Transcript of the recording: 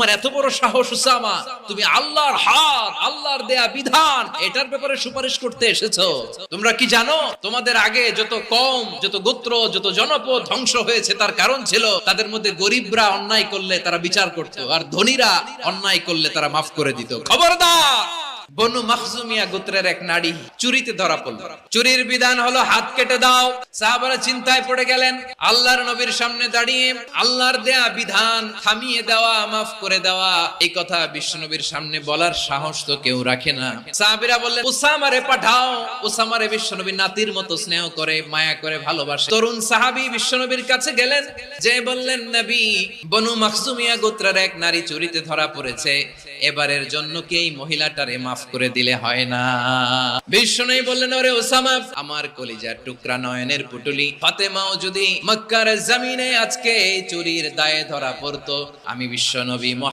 তোমার এত বড় সাহস উসামা, তুমি আল্লাহর হাত, আল্লাহর দেয়া বিধান এটার ব্যাপারে সুপারিশ করতে এসেছো? তোমরা কি জানো তোমাদের আগে যত কওম, যত গোত্র, যত জনপদ ধ্বংস হয়েছে তার কারণ ছিল তাদের মধ্যে গরিবরা অন্যায় করলে তারা বিচার করত, আর ধনীরা অন্যায় করলে তারা মাফ করে দিত। খবরদার! বনু মাখজুমিয়া গোত্রের এক নারী চুরিতে ধরা পড়ল। চুরির বিধান হলো হাত কেটে দাও। সাহাবারা চিন্তায় পড়ে গেলেন। আল্লাহর নবীর সামনে দাঁড়িয়ে আল্লাহর দেয়া বিধান থামিয়ে দেওয়া, মাফ করে দেওয়া, এই কথা বিশ্বনবীর সামনে বলার সাহস তো কেউ রাখে না। সাহাবীরা বললেন, উসামারে পাঠাও। উসামারে বিশ্বনবী নাতির মতো স্নেহ করে, মায়া করে, ভালোবাসে। তরুণ সাহাবী বিশ্বনবীর কাছে গেলেন, যে বললেন, নবী, বনু মাখজুমিয়া গোত্রের এক নারী চুরিতে ধরা পড়েছে, এবারের জন্য কি এই মহিলাটারে মাফ করে দিলে হয় না? বিশ্বনবী বললেন, ওরে ওসামা, আমার কলিজার টুকরা, নয়নের পুটুলি ফাতেমাও যদি মক্কার জমিনে আজকে চুরির দায়ে ধরা পড়তো, আমি বিশ্বনবী